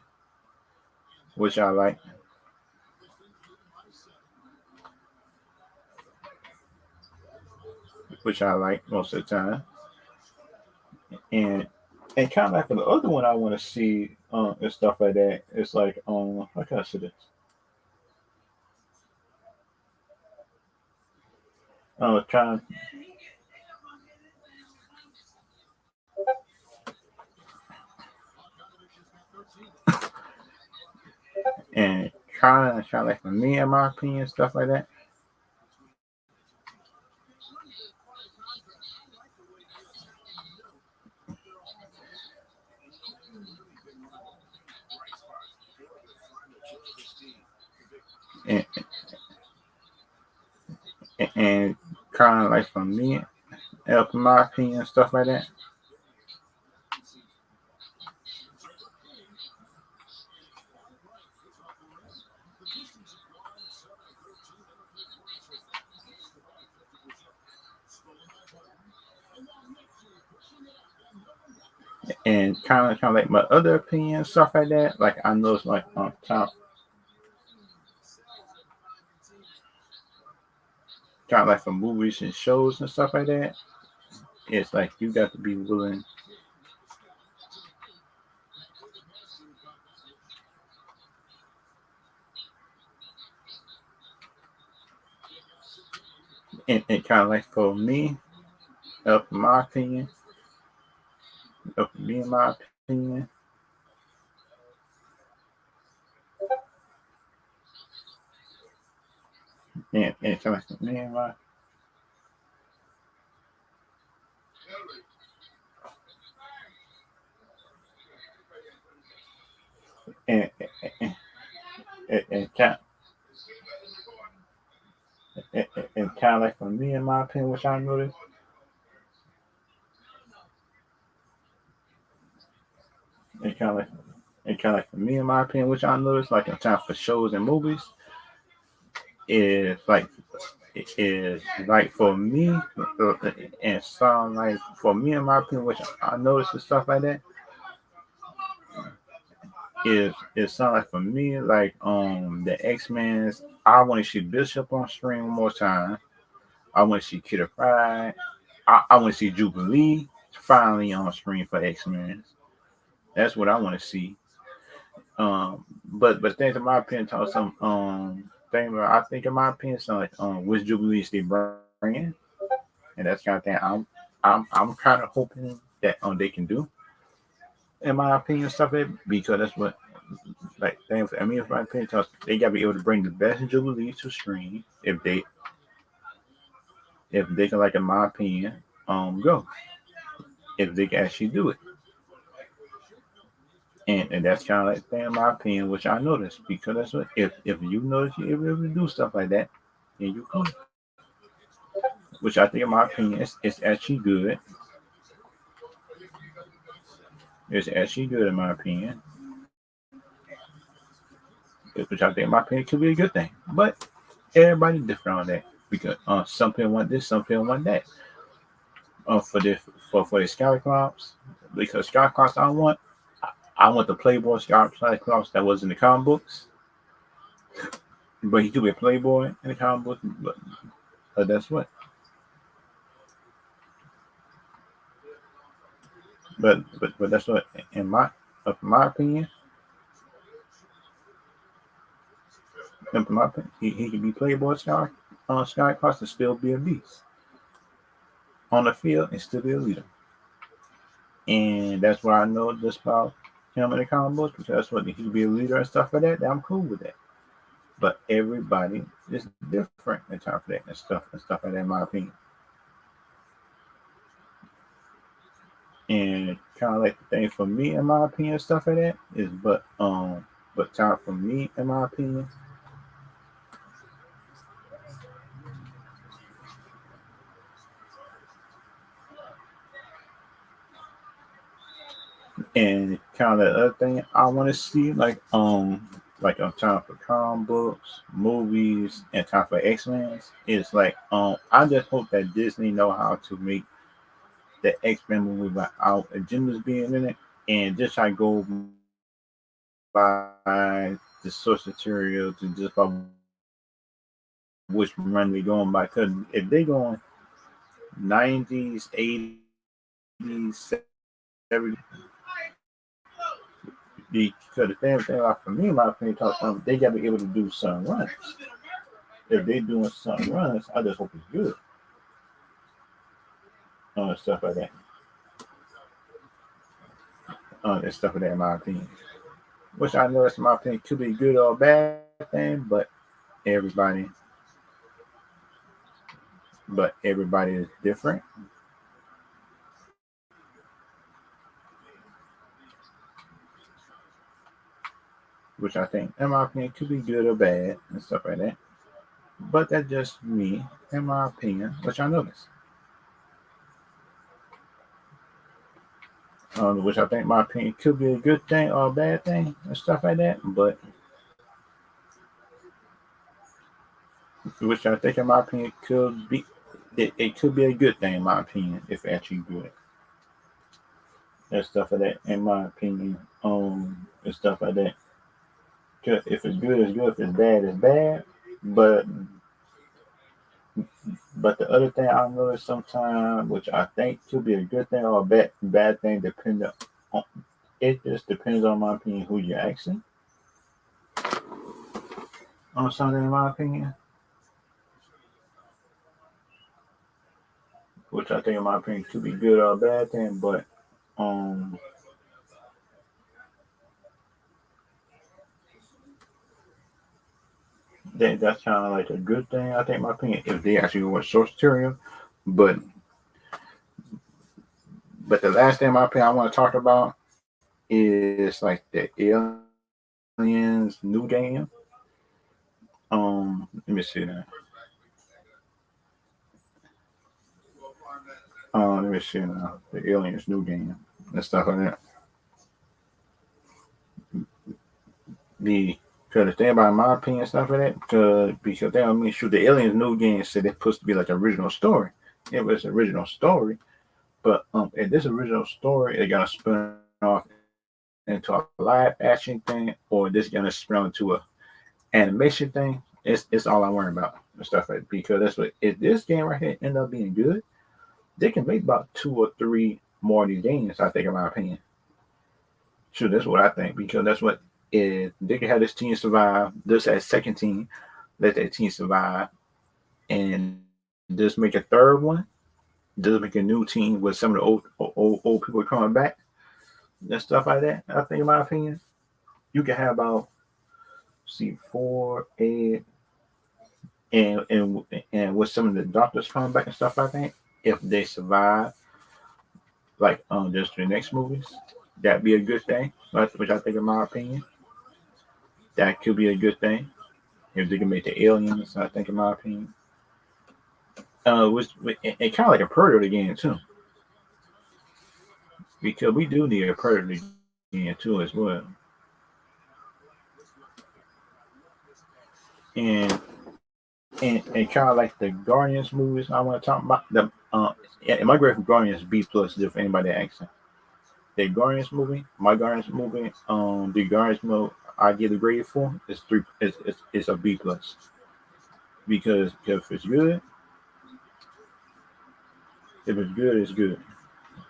which I like, most of the time. And kind of like for the other one, I want to see and stuff like that. It's like how can I say this? Trying and trying like for me, in my opinion, stuff like that. And and kind of like for me, in my opinion, stuff like that. And kind of like my other opinion, stuff like that. Like I know it's like kind of like for movies and shows and stuff like that. It's like you got to be willing and kind of like for me, in my opinion, in my opinion, and kind of like for me and my and and and kind of like for me in my opinion, which I noticed, and kind of like for me in my opinion, which I noticed, like in time for shows and movies, is like is like for me, and some like for me in my opinion, which I noticed and stuff like that, is something like for me, like the X Men's. I want to see Bishop on screen one more time. I want to see Kid Pride. I want to see Jubilee finally on screen for X Men. That's what I want to see. But things in my opinion, talk some thing. I think in my opinion, something like which Jubilees they bring, and that's kind of thing. I'm kind of hoping that they can do. In my opinion, stuff like because that's what like things. I mean, if my opinion, they got to be able to bring the best Jubilees to screen if they can, like in my opinion, go if they can actually do it. And that's kind of like thing in my opinion, which I noticed because that's what if you notice you able to do stuff like that, then you can, which I think in my opinion is actually good. It's actually good in my opinion, which I think in my opinion could be a good thing. But everybody different on that because some people want this, some people want that. For the for the Sky Clouds, because Sky Clouds I want the Playboy Sky Clouds that was in the comic books, but he could be a Playboy in the comic book. But that's what. But that's what in my opinion, in my opinion, he could be Playboy Sky Clouds and still be a beast on the field and still be a leader. And that's what I know just about him in the comic books because that's what he could be a leader and stuff like that. I'm cool with that. But everybody is different in terms of that and stuff like that, in my opinion. And kind of like the thing for me, in my opinion, stuff like that is, but time for me, in my opinion, And kind of the other thing I want to see, like on time for comic books, movies, and time for X-Men is like I just hope that Disney know how to make the X-Men movie without agendas being in it, and just I go by the source material to just by which run we going by. Because if they going 90s, 80s, 70s, because the same thing like for me, my opinion, talk about they got to be able to do some runs. If they doing some runs, I just hope it's good and stuff like that. And stuff like that, in my opinion. Which I know that's my opinion could be good or a bad thing, everybody, everybody is different. Which I think, in my opinion, could be good or bad and stuff like that. But that's just me, in my opinion, which I notice. Which I think, my opinion, could be a good thing or a bad thing and stuff like that. But which I think, in my opinion, could be it could be a good thing, in my opinion, if actually good and stuff like that. In my opinion, and stuff like that. 'Cause if it's good, it's good. If it's bad, it's bad. But the other thing I notice sometimes, which I think could be a good thing or a bad thing, depending on it just depends on my opinion who you're asking on something. In my opinion, which I think in my opinion could be good or a bad thing, but um, that's kind of like a good thing. I think in my opinion if they actually want source material, but the last thing in my opinion I want to talk about is like the aliens new game. Let me see that. Let me see now. The aliens new game and stuff like that. The Because the thing about my opinion stuff like that, because they don't mean shoot the aliens new game said it's supposed to be like original story. It was original story, but in this original story, it gonna spin off into a live action thing, or this gonna spin off into a animation thing. It's all I'm worrying about and stuff like that. Because that's what if this game right here end up being good, they can make about 2 or 3 more of these games. I think, in my opinion. Sure, that's what I think because that's what if they can have this team survive, this as second team, let that team survive, and just make a third one, just make a new team with some of the old people coming back and stuff like that. I think, in my opinion, you can have about see 4, 8, and with some of the doctors coming back and stuff like that, if they survive, like just the next movies, that'd be a good thing. Which I think, in my opinion, that could be a good thing if they can make the aliens. I think, in my opinion, and kind of like a predator game too, because we do need a predator game too as well. And and kind of like the Guardians movies, I want to talk about the and my grade for Guardians B plus. If anybody asking, the Guardians movie, my Guardians movie, the Guardians movie, I give the grade for is three. It's a B plus because if it's good, it's good.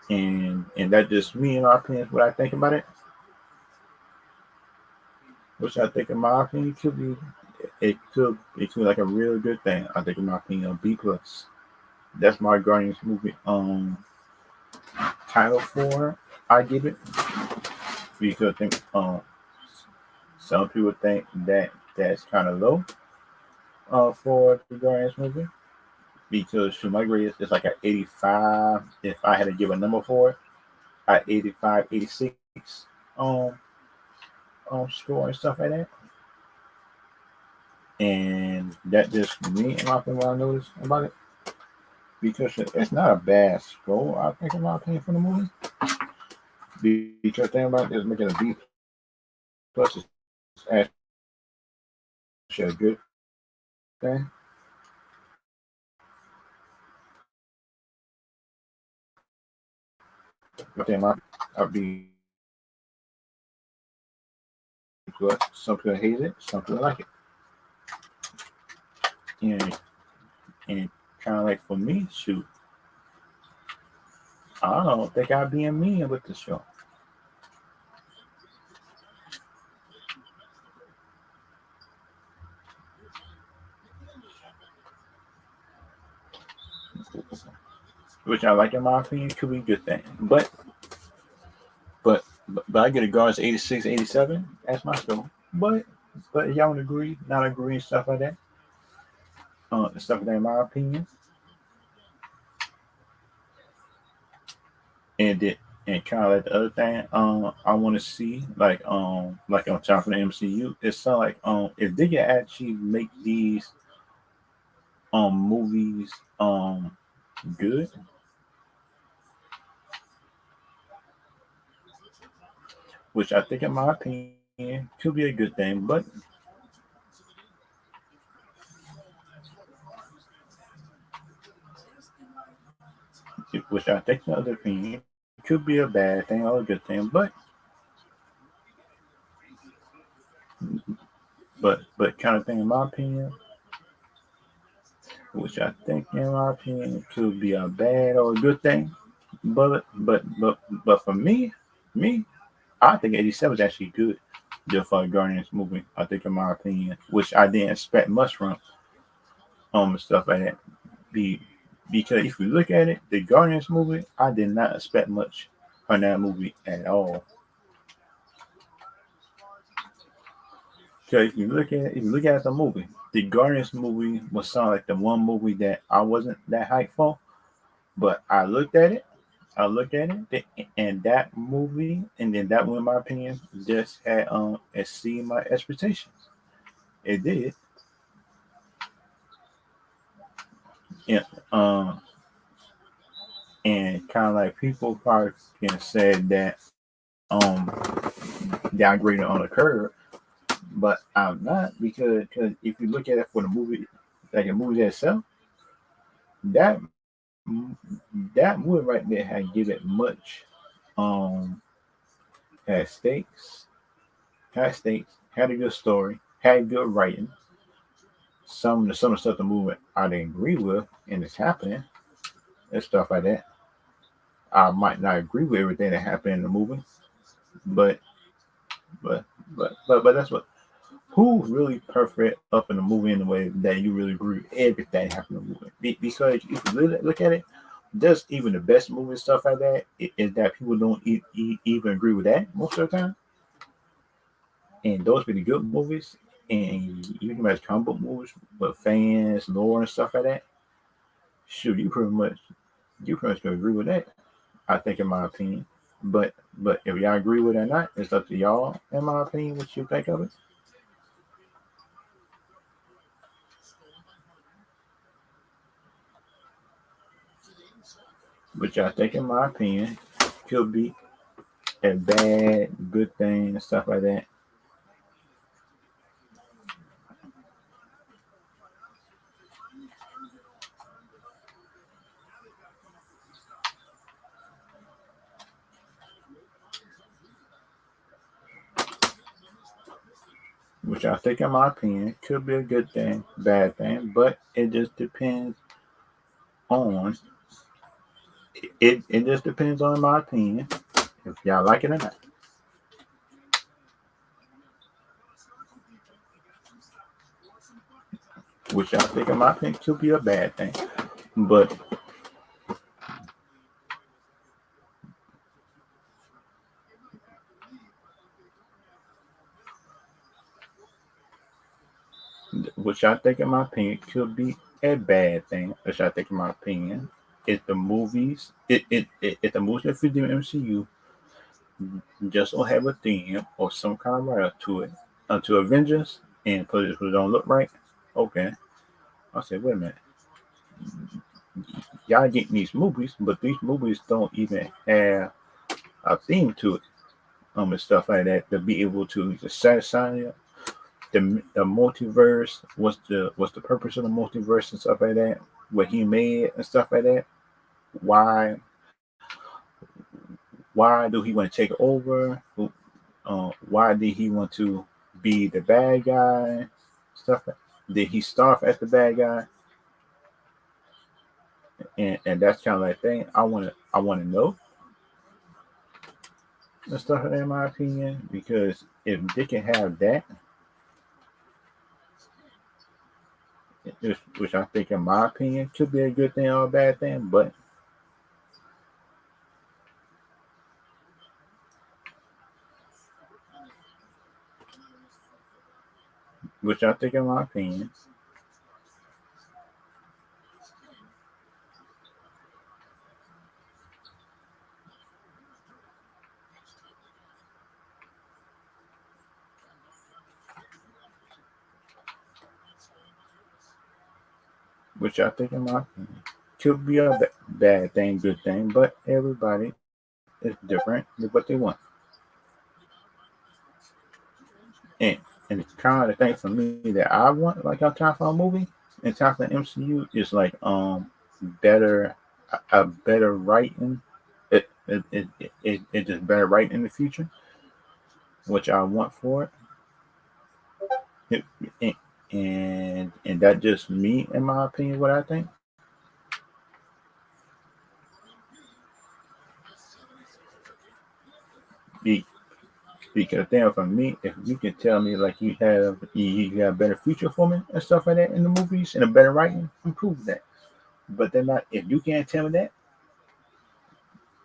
And that just me in my opinion, what I think about it, which I think in my opinion could be it could be like a real good thing. I think in my opinion a B plus. That's my Guardians movie title for I give it because I think some people think that that's kind of low for the Guardians movie because shoot, my grade is like an 85 if I had to give a number for it, at 85, 86 um score and stuff like that. And that just me in my opinion what I noticed about it because it's not a bad score I think in my opinion for the movie, because thing about this making a B plus is actually a good thing. But then I'll be plus. Some people hate it, some people like it. And and kind of like for me, shoot, I don't think I'd be in mean with the show. Which I like in my opinion could be a good thing. But I get a Guards 86, 87. That's my score. But y'all would agree, not agree, and stuff like that. Stuff like that in my opinion. And it and kind of like the other thing, I want to see like on top of the MCU. It's so like if they can actually make these movies good, which I think in my opinion could be a good thing, but which I think in other opinion could be a bad thing or a good thing, but kind of thing in my opinion, which I think in my opinion could be a bad or a good thing. But for me, I think 87 is actually good. The for Guardians movie, I think in my opinion, which I didn't expect much from and stuff like that. Be because if you look at it, the Guardians movie, I did not expect much from that movie at all. Because if you look at the movie, the Guardians movie was sound like the one movie that I wasn't that hyped for. But I looked at it, and that movie, and then that one, in my opinion, just had exceeded my expectations. It did, yeah. Um, and kind of like people probably can say that downgraded on the curve, but I'm not because cause if you look at it for the movie, like the movie itself, that that movie right there had given much um had stakes, had a good story, had good writing. Some of the stuff the movie I didn't agree with and it's happening and stuff like that. I might not agree with everything that happened in the movie, but but that's what who's really perfect up in the movie in the way that you really agree with everything happened in the movie. Because if you really look at it, just even the best movie and stuff like that is that people don't even agree with that most of the time. And those be the good movies. And you can match comic book movies with fans, lore, and stuff like that. Shoot, you pretty much can agree with that. I think, in my opinion. But if y'all agree with it or not, it's up to y'all. In my opinion, what you think of it. Which I think, in my opinion, could be a bad, good thing and stuff like that. Which I think, in my opinion, could be a good thing, bad thing, but it just depends on it just depends on my opinion if y'all like it or not. Which I think, in my opinion, could be a bad thing. But which I think, in my opinion, could be a bad thing. Which I think, in my opinion, if the movies, if the movies that fit the MCU just don't have a theme or some kind of write up to it, to Avengers, and put it don't look right. Okay, I said, wait a minute, y'all getting these movies, but these movies don't even have a theme to it, and stuff like that, to be able to satisfy it. The multiverse, what's the purpose of the multiverse and stuff like that, what he made and stuff like that. Why why do he want to take over? Why did he want to be the bad guy? Stuff like, did he start as the bad guy? And that's kind of like thing I want to know and stuff like that, in my opinion, because if they can have that, which I think in my opinion could be a good thing or a bad thing, but which I think in my opinion, which I think in my opinion could be a bad thing, good thing, but everybody is different with what they want. And and the kind of thing for me that I want, like I'm talking for a movie and talking for MCU, is like better a better writing. It just better writing in the future, which I want for it. And that just me, in my opinion, what I think. Be, because then for me, if you can tell me like you got a better future for me and stuff like that in the movies and a better writing, improve that. But then not if you can't tell me that,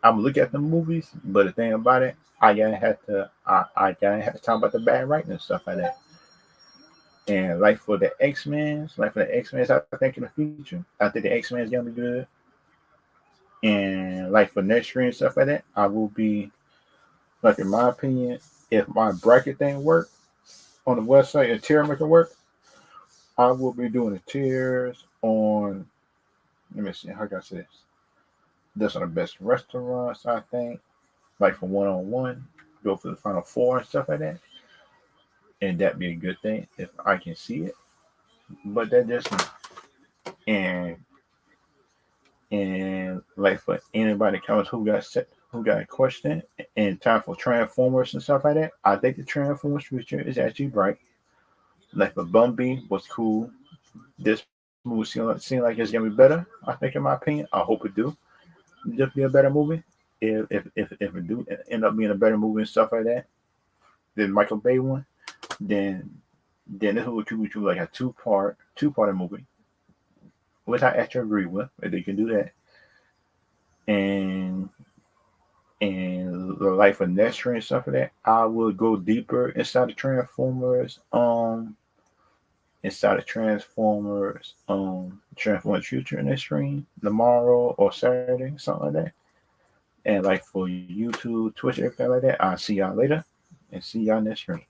I'm look at the movies. But the thing about it, I gotta have to talk about the bad writing and stuff like that. And like for the X Men, I think in the future, I think the X Men is gonna be good. And like for next year and stuff like that, I will be like in my opinion, if my bracket thing work on the website and tier maker work, I will be doing the tiers on. Let me see how can I say this. This are the best restaurants, I think. Like for one on one, go for the final four and stuff like that, and that be a good thing if I can see it. But that just and like for anybody comes who got a question and time for Transformers and stuff like that, I think the Transformers future is actually bright. Like for Bumby was cool. This movie seem like it's gonna be better. I think in my opinion, I hope it do. Just be a better movie. If it do end up being a better movie and stuff like that than Michael Bay one, then this would you like a two part movie, which I actually agree with. If they can do that, and the life of Nestor and stuff like that, I will go deeper Transformers Future in the stream tomorrow or Saturday, something like that. And like for YouTube, Twitch, everything like that, I'll see y'all later and see y'all next stream.